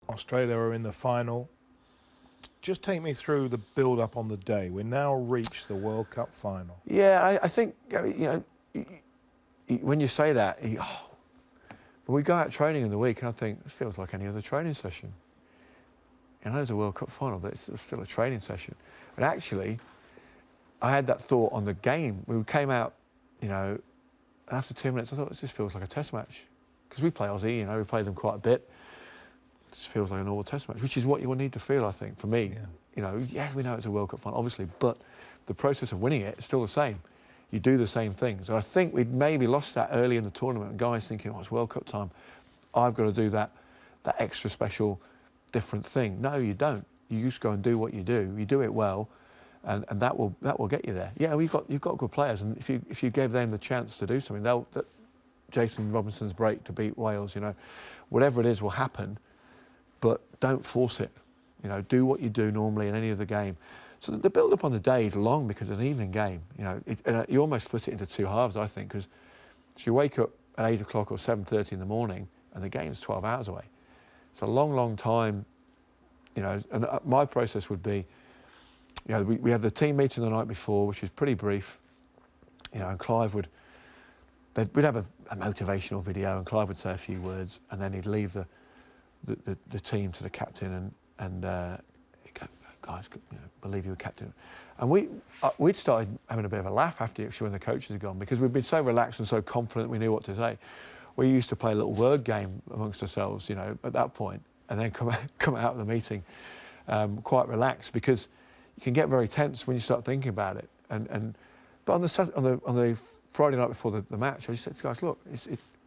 Australia are in the final. Just take me through the build-up on the day. We now reach the World Cup final. Yeah, I think, when you say that, when we go out training in the week, and I think, this feels like any other training session. I know it's a World Cup final, but it's still a training session. And actually, I had that thought on the game. We came out, and after 2 minutes, I thought, this just feels like a test match. Because we play Aussie, we play them quite a bit. It just feels like a normal test match, which is what you will need to feel, I think, for me. Yeah. We know it's a World Cup final, obviously, but the process of winning it is still the same. You do the same things. And I think we'd maybe lost that early in the tournament, and guys thinking, it's World Cup time, I've got to do that extra special, different thing. No, you don't. You just go and do what you do. You do it well, and that will get you there. Yeah, you've got good players, and if you gave them the chance to do something, Jason Robinson's break to beat Wales, whatever it is will happen, but don't force it. Do what you do normally in any other game. So the build-up on the day is long because it's an evening game. You almost split it into two halves, I think, because you wake up at 8 o'clock or 7:30 in the morning, and the game's 12 hours away. It's a long, long time, and my process would be, we have the team meeting the night before, which is pretty brief, and Clive we'd have a motivational video, and Clive would say a few words, and then he'd leave the team to the captain, and he'd go, guys, believe you were captain. And we'd started having a bit of a laugh after when the coaches had gone, because we'd been so relaxed and so confident we knew what to say. We used to play a little word game amongst ourselves, at that point, and then come out of the meeting quite relaxed, because you can get very tense when you start thinking about it. But on the Friday night before the match, I just said to guys, look,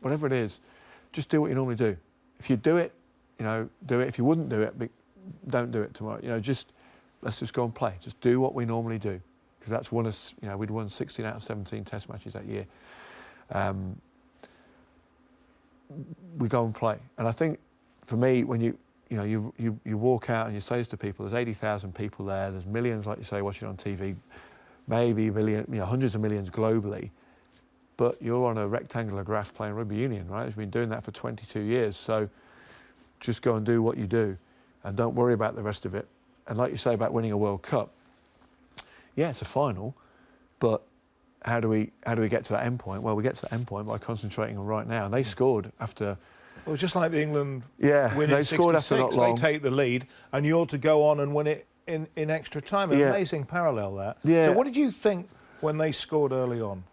whatever it is, just do what you normally do. If you do it, do it. If you wouldn't do it, don't do it tomorrow. Let's just go and play. Just do what we normally do, because that's won us. We'd won 16 out of 17 Test matches that year. We go and play, and I think for me, when you walk out and you say this to people, there's 80,000 people there. There's millions, like you say, watching on TV, maybe a million, hundreds of millions globally. But you're on a rectangular grass playing rugby union, right? We've been doing that for 22 years. So just go and do what you do, and don't worry about the rest of it. And like you say about winning a World Cup, yeah, it's a final, but how do we get to that end point? Well, we get to that end point by concentrating on right now. And they scored after. Well, just like the England they win in 66, scored after not long. They take the lead, and you're to go on and win it in extra time. An amazing parallel there. Yeah. So what did you think when they scored early on?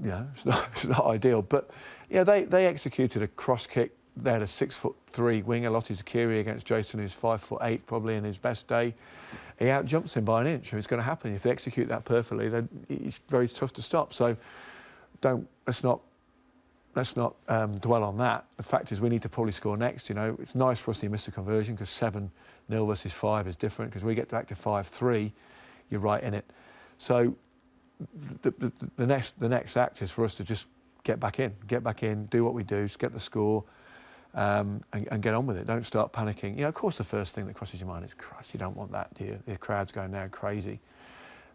It's not ideal, but they executed a cross kick. They had a 6'3" winger, Lottie Zakiri, against Jason, who's 5'8", probably in his best day. He outjumps him by an inch. It's going to happen if they execute that perfectly. Then it's very tough to stop. So let's not dwell on that. The fact is, we need to probably score next. It's nice for us to miss a conversion, because 7-0 versus 5 is different. Because we get back to 5-3, you're right in it. So the next act is for us to just get back in, do what we do, just get the score, and get on with it. Don't start panicking. Of course, the first thing that crosses your mind is, Christ, you don't want that, do you? The crowd's going now crazy.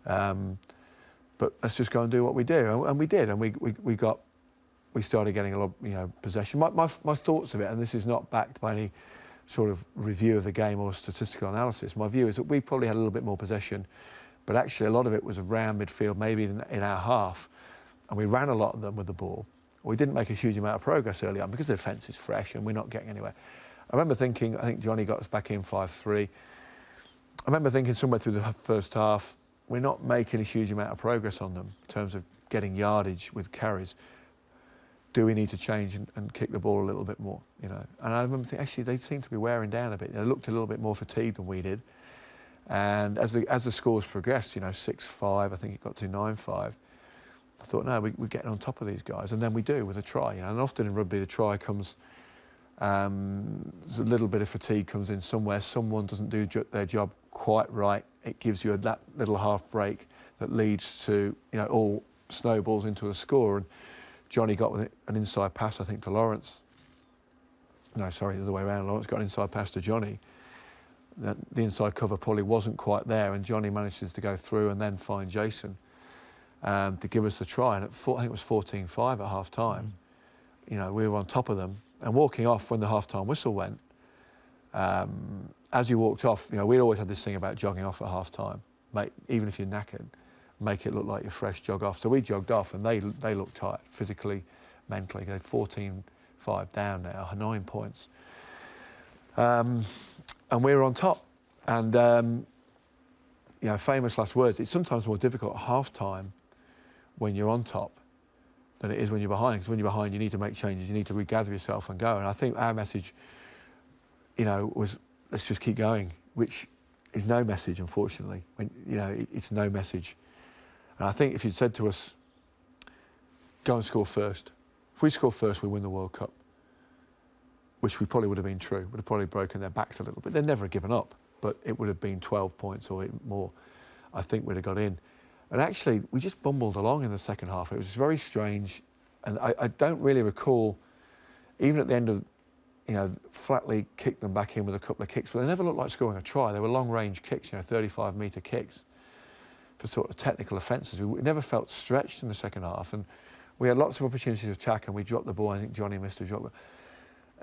But let's just go and do what we do, and we did, and we started getting a lot, possession. My thoughts of it, and this is not backed by any sort of review of the game or statistical analysis. My view is that we probably had a little bit more possession, but actually a lot of it was around midfield, maybe in our half, and we ran a lot of them with the ball. We didn't make a huge amount of progress early on because the defence is fresh and we're not getting anywhere. I remember thinking, I think Johnny got us back in 5-3. I remember thinking somewhere through the first half, we're not making a huge amount of progress on them in terms of getting yardage with carries. Do we need to change and kick the ball a little bit more? And I remember thinking, actually, they seem to be wearing down a bit. They looked a little bit more fatigued than we did. And as the scores progressed, 6-5, I think it got to 9-5. I thought, no, we're getting on top of these guys, and then we do with a try. And often in rugby, the try comes, there's a little bit of fatigue comes in somewhere. Someone doesn't do their job quite right. It gives you that little half break that leads to, all snowballs into a score. And Johnny got with an inside pass, I think, to Lawrence. No, sorry, the other way around. Lawrence got an inside pass to Johnny. The inside cover probably wasn't quite there, and Johnny manages to go through and then find Jason to give us the try. And I think it was 14-5 at half-time. We were on top of them. And walking off when the half-time whistle went, As you walked off, you know, we'd always had this thing about jogging off at half time. Even if you're knackered, make it look like you're fresh, jog off. So we jogged off, and they looked tired, physically, mentally. They're 14-5 down now, 9 points. And we were on top. And, you know, famous last words, it's sometimes more difficult at half time when you're on top than it is when you're behind. Because when you're behind, you need to make changes, you need to regather yourself and go. And I think our message, you know, was let's just keep going, which is no message, unfortunately. When, you know, it's no message. And I think if you'd said to us, go and score first. If we score first, we win the World Cup, which we probably would have been true, would have probably broken their backs a little bit. They'd never have given up, but it would have been 12 points or more. I think we'd have got in. And actually, we just bumbled along in the second half. It was very strange. And I don't really recall, even at the end of, you know, flatly kicked them back in with a couple of kicks, but they never looked like scoring a try. They were long-range kicks, you know, 35-metre kicks for sort of technical offences. We never felt stretched in the second half, and we had lots of opportunities to attack, and we dropped the ball. I think Johnny missed a drop.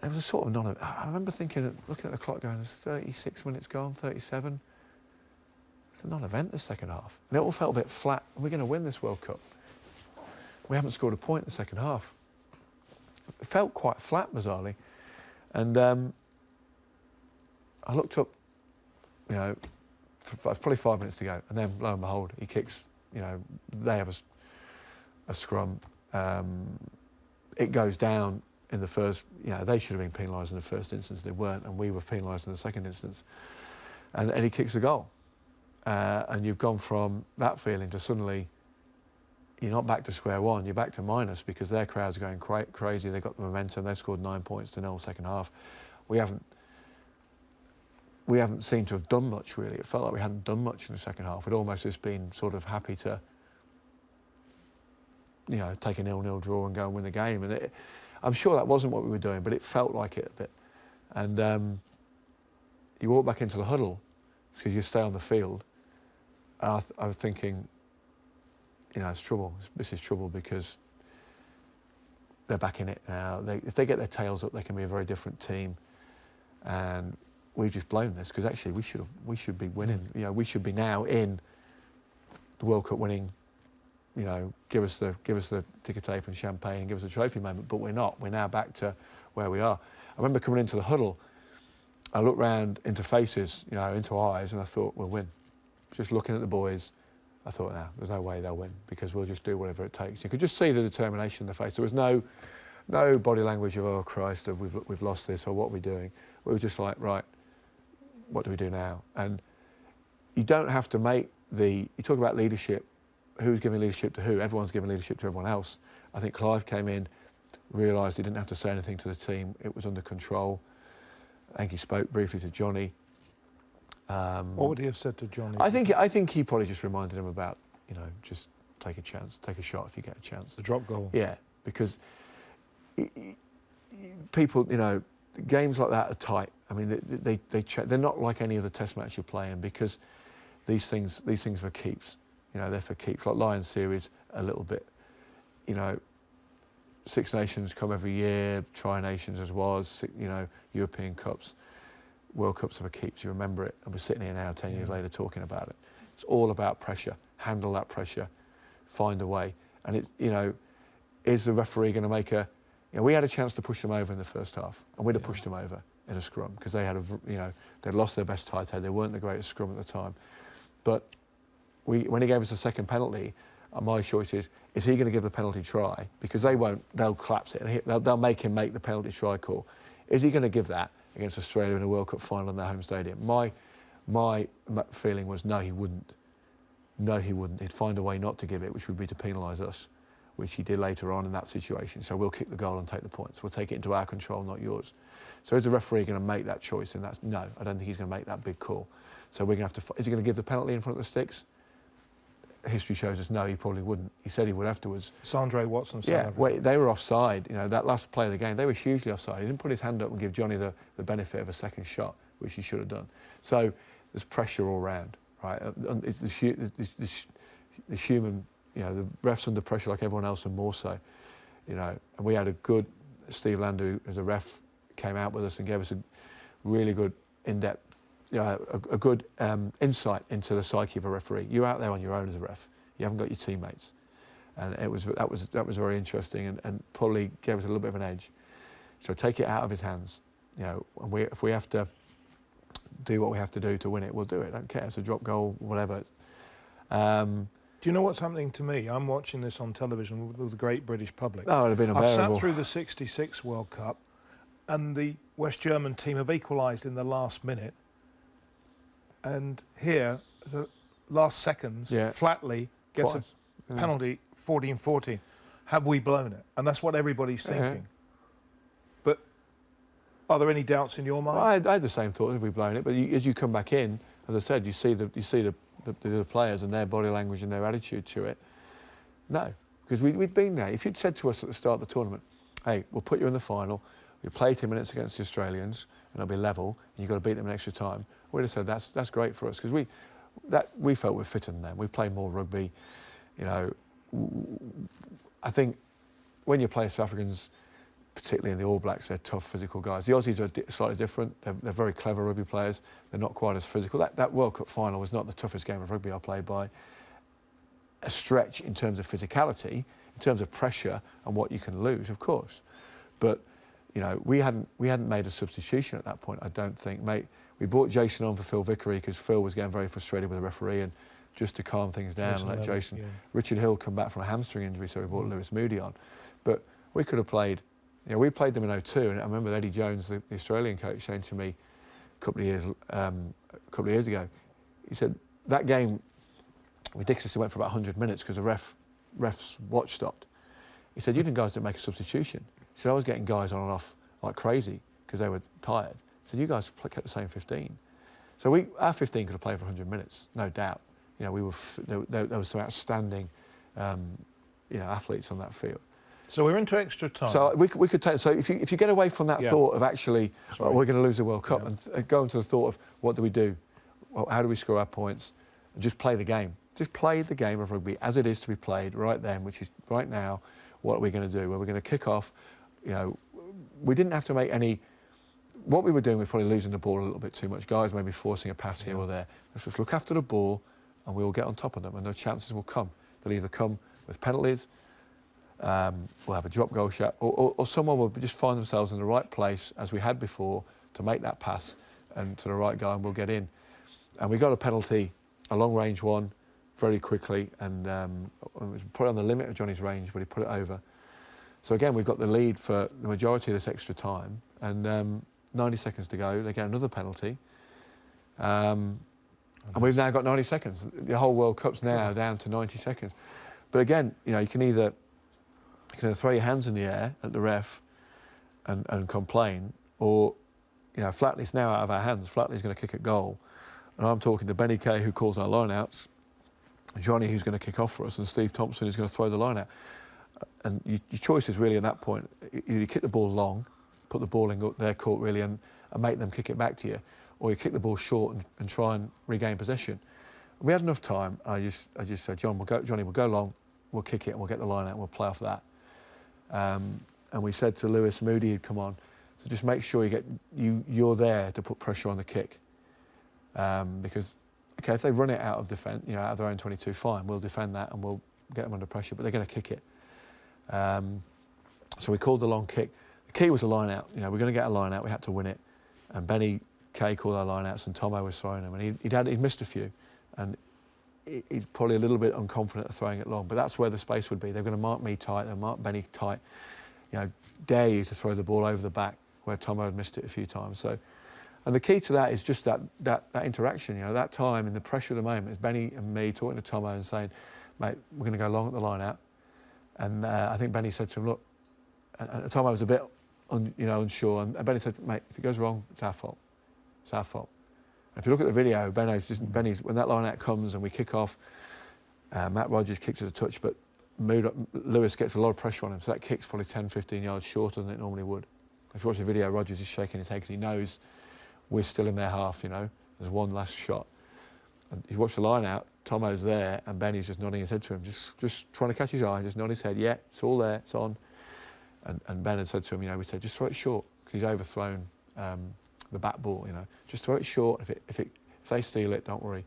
It was a sort of I remember thinking, looking at the clock going, there's 36 minutes gone, 37. It's a non-event the second half. And it all felt a bit flat. We're going to win this World Cup. We haven't scored a point in the second half. It felt quite flat, bizarrely. And I looked up, you know, probably 5 minutes to go, and then lo and behold, he kicks, you know, they have a scrum. It goes down in the first, you know, they should have been penalised in the first instance, they weren't, and we were penalised in the second instance. And he kicks a goal. And you've gone from that feeling to suddenly, you're not back to square one, you're back to minus because their crowds are going crazy, they've got the momentum, they scored 9 points to 0 second half. We haven't seemed to have done much, really. It felt like we hadn't done much in the second half. We'd almost just been sort of happy to, you know, take a 0-0 draw and go and win the game. And I'm sure that wasn't what we were doing, but it felt like it a bit. And you walk back into the huddle because you stay on the field. I was thinking, you know, it's trouble. This is trouble because they're back in it now. If they get their tails up, they can be a very different team. And we've just blown this because actually we should be winning. You know, we should be now in the World Cup winning. You know, give us the ticker tape and champagne and give us a trophy moment. But we're not. We're now back to where we are. I remember coming into the huddle. I looked round into faces, you know, into eyes, and I thought we'll win. Just looking at the boys, I thought, no, there's no way they'll win because we'll just do whatever it takes. You could just see the determination in the face. There was no body language of, oh Christ, we've lost this, or what are we doing? We were just like, right, what do we do now? And you don't have to make you talk about leadership, who's giving leadership to who? Everyone's giving leadership to everyone else. I think Clive came in, realised he didn't have to say anything to the team. It was under control. I think he spoke briefly to Johnny. What would he have said to Johnny? I think he probably just reminded him about, you know, just take a chance, take a shot if you get a chance. The drop goal. Yeah, because people, you know, games like that are tight. I mean, they're not like any other Test match you're playing because these things are keeps. You know, they're for keeps. Like Lions series, a little bit. You know, Six Nations come every year, Tri-Nations as was. You know, European Cups. World Cups are for keeps, you remember it, and we're sitting here now 10 years later talking about it. It's all about pressure, handle that pressure, find a way. And it, you know, is the referee going to make you know, we had a chance to push them over in the first half, and we'd have pushed them over in a scrum because they had they'd lost their best tight head, they weren't the greatest scrum at the time. But when he gave us a second penalty, my choice is he going to give the penalty try? Because they won't, they'll collapse it, and they'll make him make the penalty try call. Is he going to give that against Australia in a World Cup final in their home stadium? My feeling was no, he wouldn't. No, he wouldn't. He'd find a way not to give it, which would be to penalise us, which he did later on in that situation. So we'll kick the goal and take the points. We'll take it into our control, not yours. So is the referee going to make that choice? And that's no, I don't think he's going to make that big call. So we're going to have to. Is he going to give the penalty in front of the sticks? History shows us no, he probably wouldn't. He said he would afterwards. Sandre Watson. Yeah, they were offside. You know, that last play of the game, they were hugely offside. He didn't put his hand up and give Johnny the benefit of a second shot, which he should have done. So there's pressure all round, right? It's the human, you know, the refs under pressure like everyone else and more so, you know. And we had a good Steve Landau as a ref came out with us and gave us really good in-depth, a good insight into the psyche of a referee. You're out there on your own as a ref. You haven't got your teammates, and that was very interesting, and probably gave us a little bit of an edge. So take it out of his hands. And if we have to do what we have to do to win it, we'll do it. I don't care. It's a drop goal, whatever. Do you know what's happening to me? I'm watching this on television with the great British public. Oh, it'd have been unbearable. I've sat through the '66 World Cup, and the West German team have equalised in the last minute. And here, the last seconds, Flatley gets a penalty, 14-14. Have we blown it? And that's what everybody's thinking. But are there any doubts in your mind? Well, I had the same thought. Have we blown it? But as you come back in, as I said, you see the players and their body language and their attitude to it. No, because we'd been there. If you'd said to us at the start of the tournament, hey, we'll put you in the final, we play 10 minutes against the Australians, and it'll be level, and you've got to beat them in extra time, we'd have said that's great for us, because we felt we're fitter than them. We play more rugby. I think when you play South Africans, particularly in the All Blacks, they're tough, physical guys. The Aussies are slightly different. They're very clever rugby players. They're not quite as physical. That World Cup final was not the toughest game of rugby I played by a stretch in terms of physicality, in terms of pressure and what you can lose, of course. But we hadn't made a substitution at that point, I don't think. We brought Jason on for Phil Vickery because Phil was getting very frustrated with the referee, and just to calm things down and let Jason. Richard Hill come back from a hamstring injury, so we brought Lewis Moody on. But we could have played. We played them in '02, and I remember Eddie Jones, the Australian coach, saying to me a couple of years ago, he said that game ridiculously went for about 100 minutes because the ref's watch stopped. He said, you guys didn't make a substitution. He said, I was getting guys on and off like crazy because they were tired. He said, you guys kept the same 15. So our 15 could have played for 100 minutes, no doubt. There was some outstanding athletes on that field. So we're into extra time. So we could take. So if you get away from that thought of actually we're going to lose the World Cup and go into the thought of what do we do, how do we score our points, and just play the game. Just play the game of rugby as it is to be played right then, which is right now. What are we going to do? Well, we're going to kick off. We didn't have to make any. What we were doing was probably losing the ball a little bit too much. Guys maybe forcing a pass here or there. Let's just look after the ball, and we will get on top of them, and the chances will come. They'll either come with penalties. We'll have a drop goal shot, or someone will just find themselves in the right place as we had before to make that pass and to the right guy, and we'll get in. And we got a penalty, a long range one, very quickly, and it was probably on the limit of Johnny's range, but he put it over. So again, we've got the lead for the majority of this extra time, and 90 seconds to go, they get another penalty. And we've now got 90 seconds. The whole World Cup's now down to 90 seconds. But again, you can either throw your hands in the air at the ref and complain, or Flatley's now out of our hands. Flatley's going to kick a goal, and I'm talking to Benny Kay, who calls our line-outs, Johnny, who's going to kick off for us, and Steve Thompson, who's going to throw the line out. And your choice is really at that point, you kick the ball long, put the ball in their court really, and make them kick it back to you, or you kick the ball short and try and regain possession. We had enough time. I just said, Johnny, we'll go long, we'll kick it, and we'll get the line out, and we'll play off that. And we said to Lewis Moody, who'd come on, so just make sure you're there to put pressure on the kick, because if they run it out of defence, out of their own 22, fine, we'll defend that and we'll get them under pressure, but they're going to kick it. So we called the long kick. The key was a line out. We're going to get a line out. We had to win it, and Benny Kay called our line outs, and Tomo was throwing them, and he'd missed a few, and he's probably a little bit unconfident of throwing it long, but that's where the space would be. They're going to mark me tight, they'll mark Benny tight, dare you to throw the ball over the back where Tomo had missed it a few times. So, and the key to that is just that interaction, that time and the pressure of the moment is Benny and me talking to Tomo and saying, mate, we're going to go long at the line out. And I think Benny said to him, look, and Tomo was a bit unsure, and Benny said, mate, if it goes wrong, it's our fault. It's our fault. And if you look at the video, Benny's when that line out comes and we kick off, Matt Rogers kicks it a touch, but Lewis gets a lot of pressure on him, so that kick's probably 10, 15 yards shorter than it normally would. If you watch the video, Rogers is shaking his head because he knows we're still in their half, There's one last shot. And you watch the line out, Tomo's there, and Benny's just nodding his head to him, just trying to catch his eye, just nod his head, yeah, it's all there, it's on. And Ben had said to him, we said, just throw it short, because he'd overthrown the back ball, you know. Just throw it short. If they steal it, don't worry.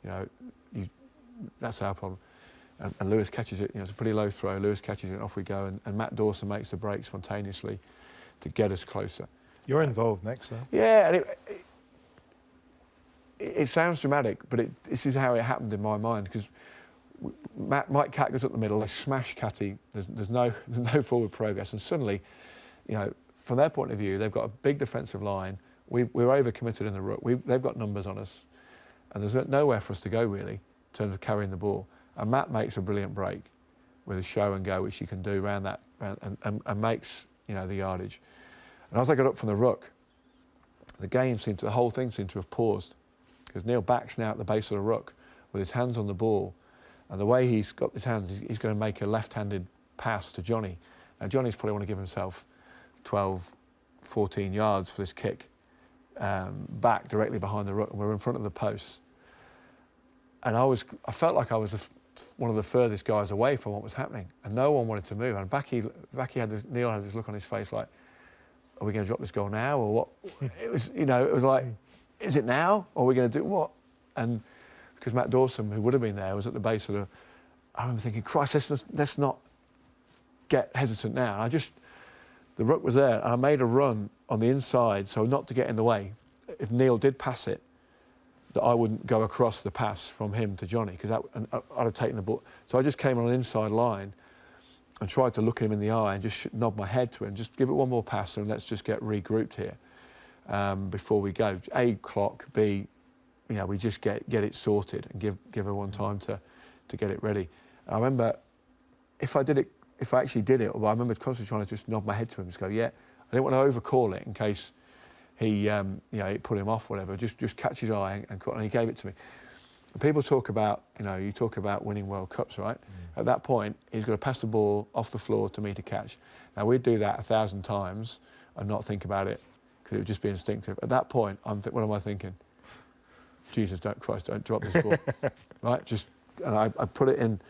You know, that's our problem. And Lewis catches it. You know, it's a pretty low throw. Lewis catches it, and off we go. And Matt Dawson makes the break spontaneously to get us closer. You're involved next, though. Yeah, and it sounds dramatic, but this is how it happened in my mind, because Mike Catt goes up the middle, they smash Catty, there's no forward progress, and suddenly, you know, from their point of view, they've got a big defensive line, we're overcommitted in the ruck, they've got numbers on us, and there's nowhere for us to go really, in terms of carrying the ball. And Matt makes a brilliant break with a show and go, which he can do around that, and makes, you know, the yardage. And as I got up from the ruck, the whole thing seemed to have paused, because Neil backs now at the base of the ruck with his hands on the ball, and the way he's got his hands, he's going to make a left-handed pass to Johnny. And Johnny's probably want to give himself 12, 14 yards for this kick, back directly behind the ruck, and we're in front of the posts. And I felt like I was one of the furthest guys away from what was happening, and no one wanted to move. And Neil had this look on his face like, are we going to drop this goal now or what? It was, you know, it was like, is it now? Or are we going to do what? And because Matt Dawson, who would have been there, was at the base of I remember thinking, Christ, let's not get hesitant now. And the ruck was there, and I made a run on the inside, so not to get in the way. If Neil did pass it, that I wouldn't go across the pass from him to Johnny, because I'd have taken the ball. So I just came on an inside line and tried to look him in the eye and just nod my head to him, just give it one more pass and let's just get regrouped here before we go. A, clock, B, you know, we just get it sorted and give everyone time to get it ready. And I remember if I actually did it, well, I remember constantly trying to just nod my head to him and just go, yeah. I didn't want to overcall it in case he, you know, it put him off, whatever. Just catch his eye and he gave it to me. And people talk about, you know, you talk about winning World Cups, right? At that point, he's going to pass the ball off the floor to me to catch. Now, we'd do that 1,000 times and not think about it because it would just be instinctive. At that point, what am I thinking? Jesus, don't drop this ball, right? And I put it in,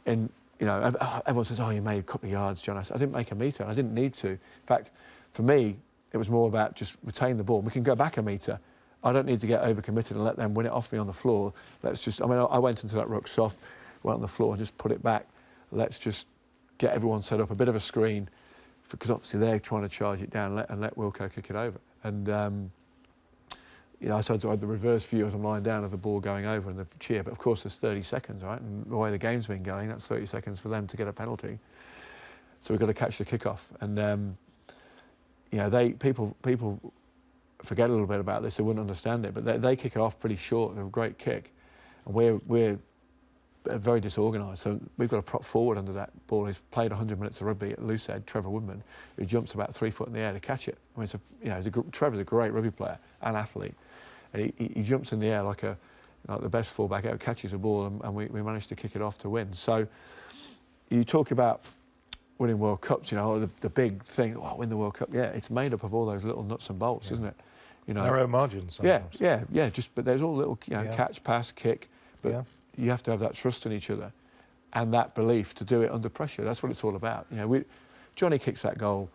you know, everyone says, oh, you made a couple of yards, John. I said, I didn't make a metre. I didn't need to. In fact, for me, it was more about just retain the ball. We can go back a metre. I don't need to get overcommitted and let them win it off me on the floor. I went into that ruck soft, went on the floor and just put it back. Let's just get everyone set up, a bit of a screen, because obviously they're trying to charge it down and let Wilco kick it over. And, you know, I tried to have the reverse view as I'm lying down of the ball going over and the cheer. But of course, there's 30 seconds, right? And the way the game's been going, that's 30 seconds for them to get a penalty. So we've got to catch the kickoff. And, you know, people forget a little bit about this, they wouldn't understand it, but they kick it off pretty short, they're a great kick. And we're very disorganised, so we've got a prop forward under that ball. He's played 100 minutes of rugby at Loosehead, Trevor Woodman, who jumps about 3 foot in the air to catch it. I mean, Trevor's a great rugby player and athlete. And he jumps in the air like the best fullback ever, catches a ball, and we managed to kick it off to win. So you talk about winning World Cups, you know, the big thing, win the World Cup. Yeah, it's made up of all those little nuts and bolts, isn't it? You know, narrow margins sometimes. Yeah. But there's all little, you know, catch, pass, kick. But you have to have that trust in each other and that belief to do it under pressure. That's what it's all about. You know, Johnny kicks that goal,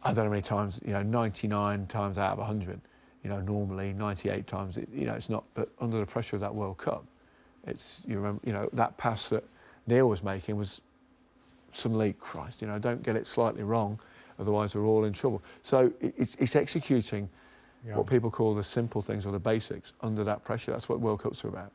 I don't know how many times, you know, 99 times out of 100. You know, normally 98 times, you know, it's not. But under the pressure of that World Cup, you remember, you know, that pass that Neil was making was suddenly, Christ, you know, don't get it slightly wrong, otherwise we're all in trouble. So it's executing what people call the simple things or the basics under that pressure. That's what World Cups are about.